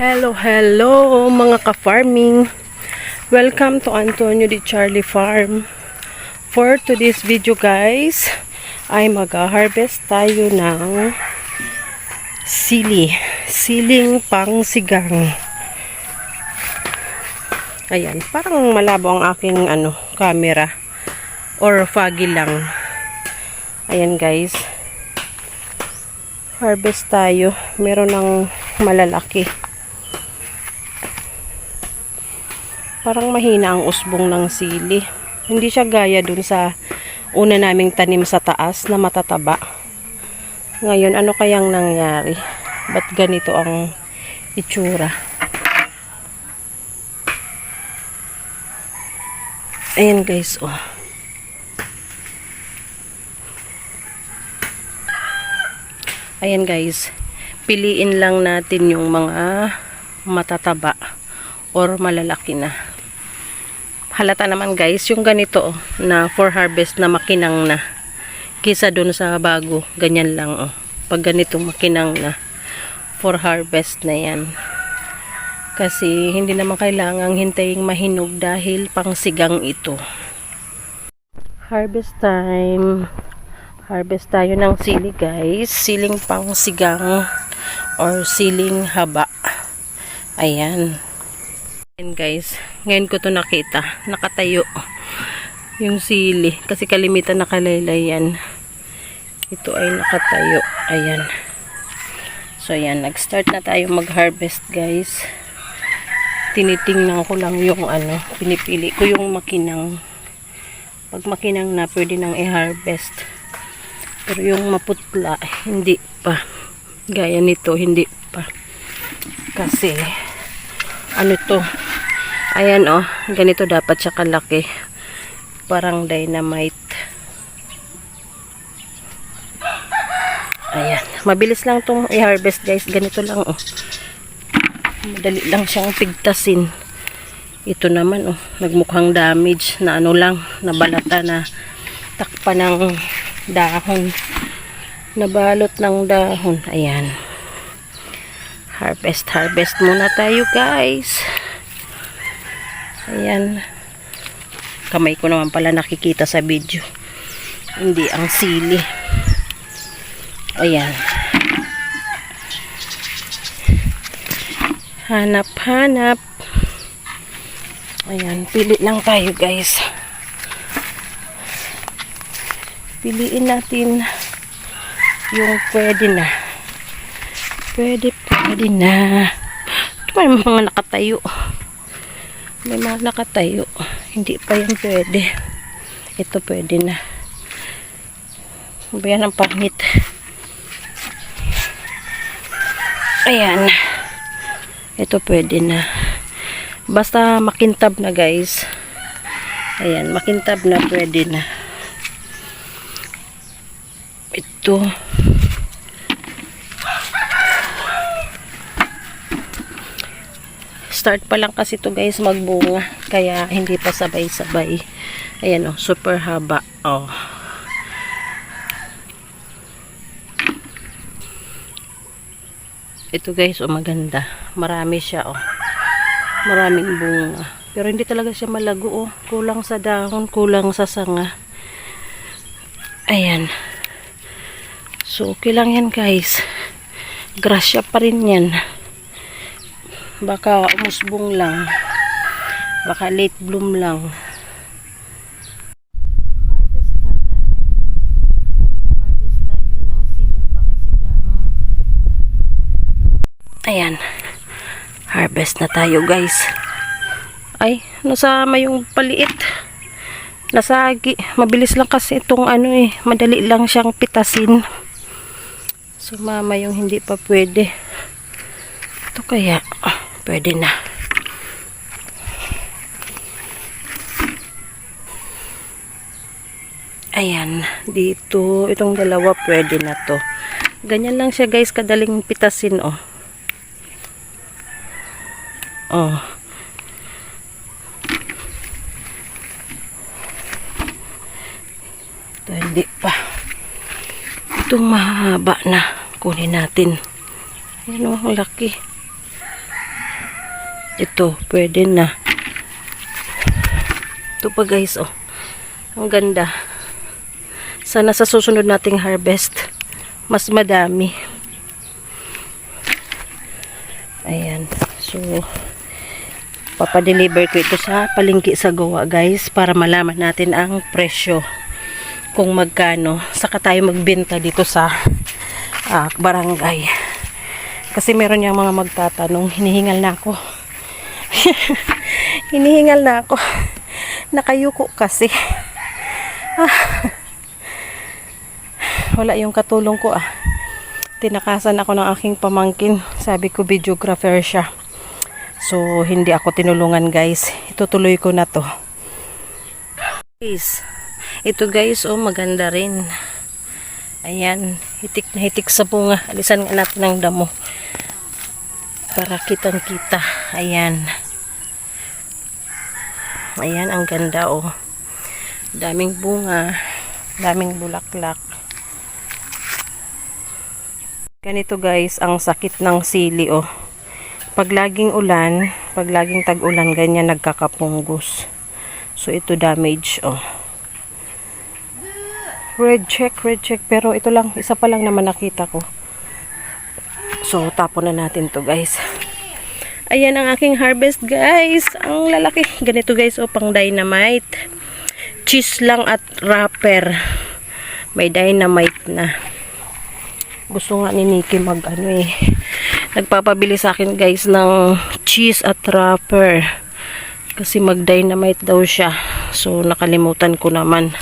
Hello mga ka-farming. Welcome to Antonio Di Charlie Farm. For today's video guys, ay mag-harvest tayo ng siling pang sigang. Ayan, parang malabo ang aking camera or foggy lang. Ayan guys. Harvest tayo. Meron ng malalaki. Parang mahina ang usbong ng sili. Hindi siya gaya dun sa una naming tanim sa taas na matataba. Ngayon, ano kayang nangyari? Ba't ganito ang itsura? Ayan guys, oh. Ayan guys. Piliin lang natin yung mga matataba or malalaki na. Halata naman guys, yung ganito na for harvest na makinang na. Kisa dun sa bago, ganyan lang oh. Pag ganito makinang na, for harvest na yan. Kasi hindi naman kailangang hintayin mahinog dahil pang sigang ito. Harvest time. Harvest tayo ng sili guys. Siling pang sigang or siling haba. Ayan. Ayan guys, ngayon ko to nakita, nakatayo yung sili kasi kalimitan nakalaylay yan. Ito ay nakatayo. Ayan. So ayan, nag-start na tayo mag-harvest guys. Tinitingnan ko lang yung pinipili ko yung makinang. Pag makinang na, pwede nang i-harvest. Pero yung maputla, hindi pa. Gaya nito, hindi pa. Kasi to, ayan oh, ganito dapat siya kalaki, parang dynamite. Ayan, mabilis lang itong i-harvest guys, ganito lang oh, madali lang siyang pigtasin. Ito naman oh, nagmukhang damage na lang, nabalata na takpa ng dahon, nabalot ng dahon. Ayan, harvest muna tayo guys. Ayan, kamay ko naman pala nakikita sa video, hindi ang sili. Ayan, hanap. Ayan, pili lang tayo guys. Piliin natin yung pwede na. Pwede na. Ito may mga nakatayo. May mga nakatayo. Hindi pa yan pwede. Ito pwede na. Bayan ang pangit. Ayan. Ito pwede na. Basta makintab na guys. Ayan, makintab na, pwede na. Ito. Start pa lang kasi to guys magbunga, kaya hindi pa sabay-sabay. Ayan oh, super haba oh. Ito guys oh, maganda, marami siya oh, maraming bunga, pero hindi talaga siya malago oh, kulang sa dahon, kulang sa sanga. Ayan, so okay lang yan guys, grasya pa rin yan. Baka umusbong lang, baka late bloom lang. Harvest time. Harvest tayo ng siling pang sigang. Ayan, harvest na tayo guys. Ay, nasama yung paliit, nasagi. Mabilis lang kasi itong madali lang siyang pitasin. Sumama yung hindi pa pwede. Ito kaya pwede na. Ayan, dito itong dalawa pwede na to. Ganyan lang siya guys, kadaling pitasin oh. Oh. Ito hindi pa. Itong mahaba na, kunin natin. Ayan oh, laki. Ito, pwede na. Ito pa guys, oh. Ang ganda. Sana sa susunod nating harvest, mas madami. Ayan. So, papadeliver ko ito sa palengke sa Goa guys, para malaman natin ang presyo. Kung magkano. Saka tayo magbenta dito sa barangay. Kasi meron niyang mga magtatanong, hinihingal na ako. Hinihingal na ako. Nakayuko kasi. Wala yung katulong ko Tinakasan ako ng aking pamangkin. Sabi ko videographer siya. So, hindi ako tinulungan guys. Itutuloy ko na to. Guys, ito guys, oh, maganda rin. Ayan, hitik na hitik sa bunga. Alisan nga natin ng damo. Para kitang kita. Ayan. Ayan, ang ganda, oh. Daming bunga. Daming bulaklak. Ganito guys, ang sakit ng sili, oh. Pag laging ulan, pag laging tag-ulan, ganyan nagkakapunggos. So, ito damage, oh. Red check. Pero ito lang, isa pa lang naman nakita ko. So, tapon na natin to guys. Ayan ang aking harvest guys. Ang lalaki. Ganito guys, oh, pang dynamite. Cheese lang at wrapper. May dynamite na. Gusto nga ni Nikki nagpapabili sa akin guys ng cheese at wrapper. Kasi mag dynamite daw siya. So, nakalimutan ko naman.